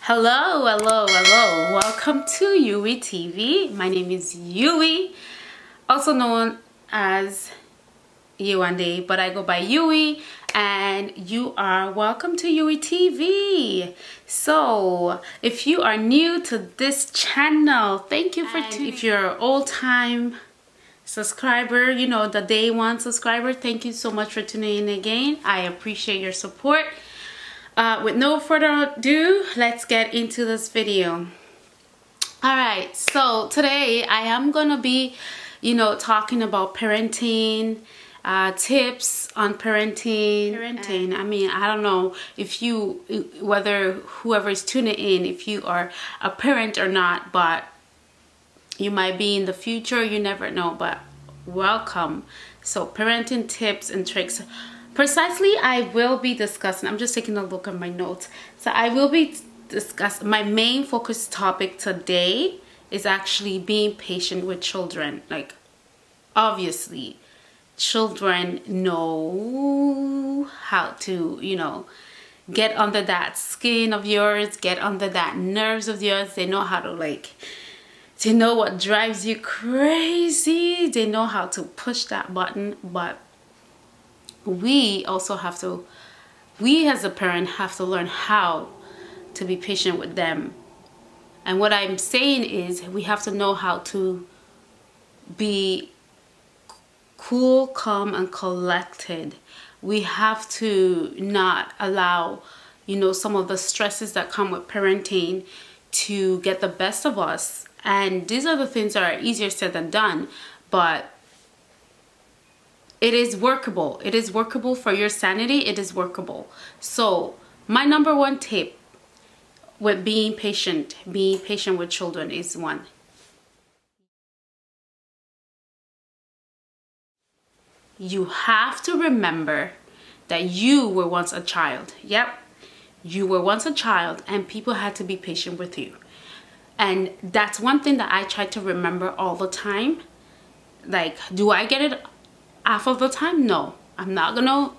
Hello, hello, hello. Welcome to Yewi TV. My name is Yewi, also known as Yewande, but I go by Yewi, and you are welcome to Yewi TV. So, if you are new to this channel, thank you for tuning in. If you're an old-time subscriber, you know, the day one subscriber, thank you so much for tuning in again. I appreciate your support. With no further ado, let's get into this video. Alright, so today I am gonna be, talking about parenting, tips on parenting. I mean, I don't know if whether whoever is tuning in, if you are a parent or not, but you might be in the future, you never know, but welcome. So parenting tips and tricks. Precisely, I will be discussing, I'm just taking a look at my notes. So I will be discussing, my main focus topic today is actually being patient with children. Like, obviously, children know how to, get under that skin of yours, get under that nerves of yours. They know how to, they know what drives you crazy. They know how to push that button, but we also have to, we as a parent have to learn how to be patient with them. And what I'm saying is we have to know how to be cool, calm, and collected. We have to not allow, some of the stresses that come with parenting to get the best of us. And these are the things that are easier said than done, but it is workable. It is workable for your sanity. It is workable. So my number one tip with being patient with children is one. You have to remember that you were once a child. Yep. You were once a child and people had to be patient with you. And that's one thing that I try to remember all the time. Like, do I get it half of the time? No, I'm not gonna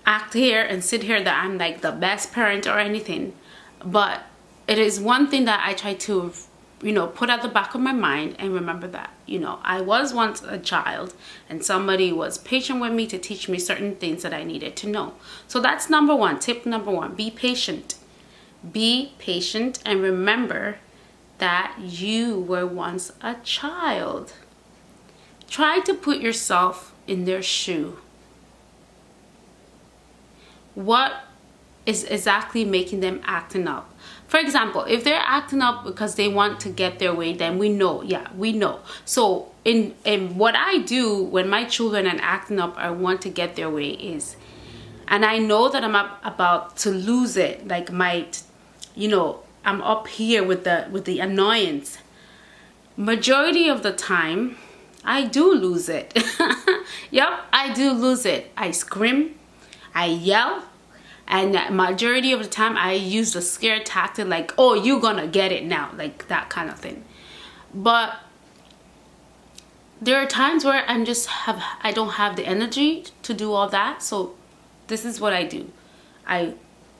act here and sit here that I'm like the best parent or anything, but it is one thing that I try to put at the back of my mind and remember that I was once a child and somebody was patient with me to teach me certain things that I needed to know. So that's number one, tip number one. Be patient and remember that you were once a child. Try to put yourself in their shoe. What is exactly making them acting up? For example, if they're acting up because they want to get their way, then we know. So in what I do when my children are acting up or want to get their way is, and I know that I'm about to lose it, like I'm up here with the annoyance. Majority of the time, I do lose it. Yep, I do lose it. I scream, I yell, and majority of the time I use the scare tactic, like, oh, you're gonna get it now, like that kind of thing. But there are times where I don't have the energy to do all that. So this is what I do. I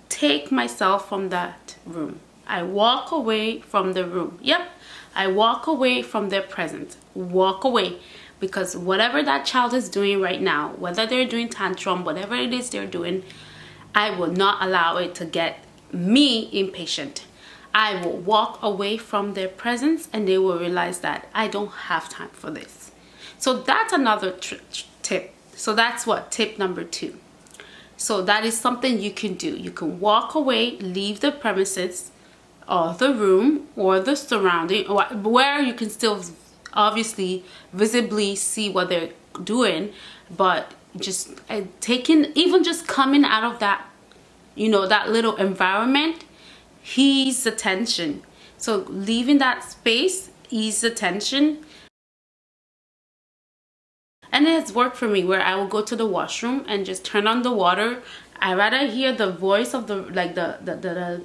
take myself from that room. I walk away from the room. Yep, I walk away from their presence. Walk away. Because whatever that child is doing right now, whether they're doing tantrum, whatever it is they're doing, I will not allow it to get me impatient. I will walk away from their presence and they will realize that I don't have time for this. So that's another tip. So that's what tip number 2. So that is something you can do. You can walk away, leave the premises or the room or the surrounding, or where you can still obviously visibly see what they're doing, but just even just coming out of that that little environment, ease the tension. So leaving that space, ease the tension. And it has worked for me where I will go to the washroom and just turn on the water. I rather hear the voice of the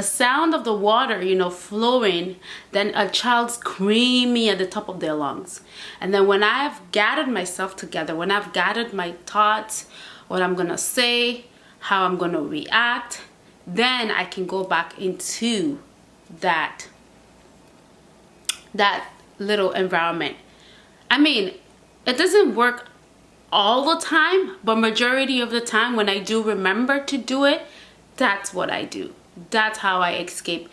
sound of the water, flowing, than a child screaming at the top of their lungs. And then when I have gathered myself together, when I've gathered my thoughts, what I'm gonna say, how I'm gonna react, then I can go back into that little environment. I mean, it doesn't work all the time, but majority of the time when I do remember to do it, that's what I do. That's how I escape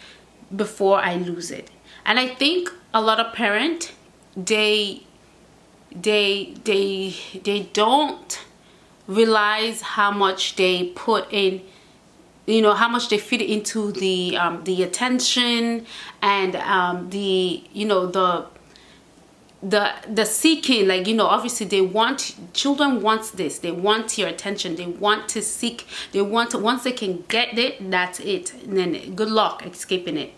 before I lose it. And I think a lot of parents, they don't realize how much they put in, you know, how much they fit into the attention and the, you know, the seeking. Like, you know, obviously children wants this, they want your attention, they want to seek, they want to, once they can get it, that's it, and then good luck escaping it.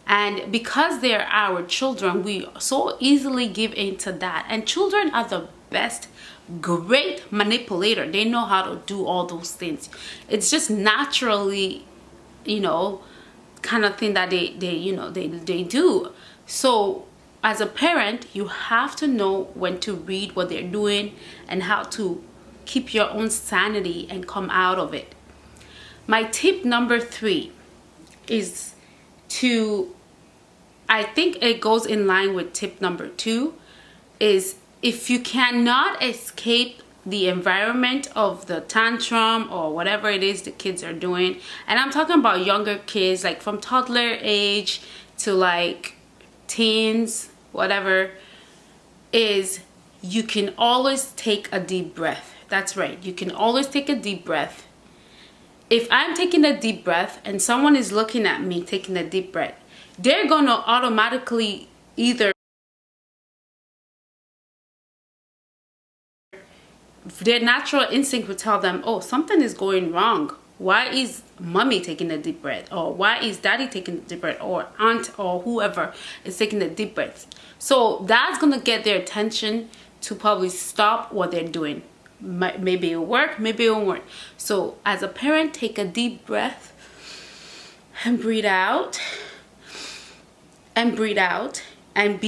And because they're our children, we so easily give into that. And children are the best, great manipulator. They know how to do all those things. It's just naturally, you know, kind of thing that they do. So as a parent, you have to know when to read what they're doing and how to keep your own sanity and come out of it. My tip number 3 is to, I think it goes in line with tip number 2, is if you cannot escape the environment of the tantrum or whatever it is the kids are doing, and I'm talking about younger kids, like from toddler age to like teens, whatever, is you can always take a deep breath. That's right, you can always take a deep breath. If I'm taking a deep breath and someone is looking at me taking a deep breath, they're gonna automatically either, their natural instinct would tell them, oh, something is going wrong. Why is mommy taking a deep breath? Or why is daddy taking a deep breath? Or aunt or whoever is taking a deep breath. So that's gonna get their attention to probably stop what they're doing. Maybe it'll work, maybe it won't work. So as a parent, take a deep breath and breathe out. And breathe out, and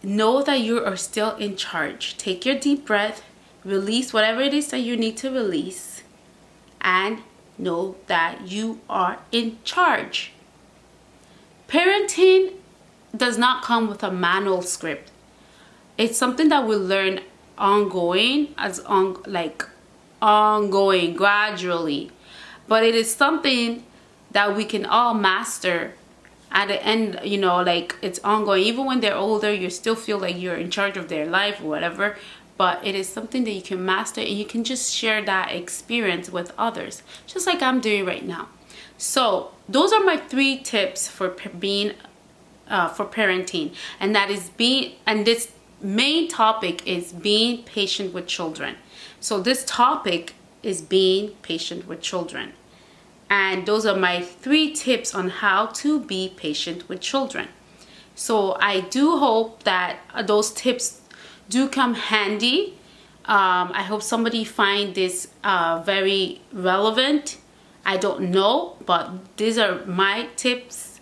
know that you are still in charge. Take your deep breath, release whatever it is that you need to release, and know that you are in charge. Parenting does not come with a manual script. It's something that we learn ongoing, ongoing, gradually. But it is something that we can all master at the end, you know, like it's ongoing. Even when they're older, you still feel like you're in charge of their life or whatever. But it is something that you can master, and you can just share that experience with others, just like I'm doing right now. So those are my 3 tips for being for parenting, and that is this main topic is being patient with children. So this topic is being patient with children. And those are my 3 tips on how to be patient with children. So I do hope that those tips do come handy. I hope somebody find this very relevant. I don't know, but these are my tips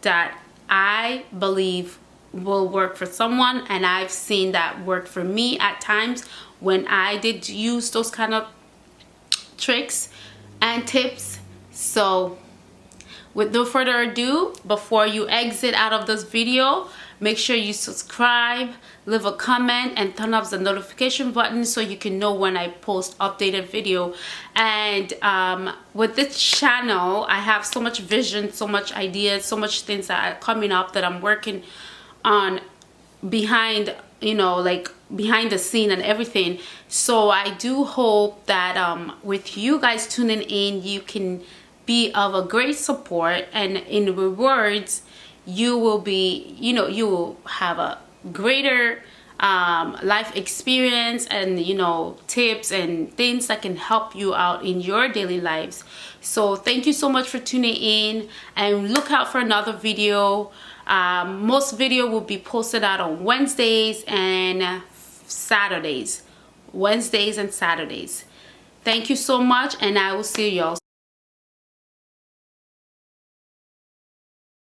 that I believe will work for someone, and I've seen that work for me at times when I did use those kind of tricks and tips. So with no further ado, before you exit out of this video, make sure you subscribe, leave a comment, and turn off the notification button so you can know when I post updated video. And with this channel, I have so much vision, so much ideas, so much things that are coming up that I'm working on behind, you know, like behind the scene and everything. So I do hope that with you guys tuning in, you can be of a great support, and in rewards you will be, you know, you will have a greater life experience and, you know, tips and things that can help you out in your daily lives. So thank you so much for tuning in, and look out for another video. Most video will be posted out on Wednesdays and Saturdays. Thank you so much, and I will see y'all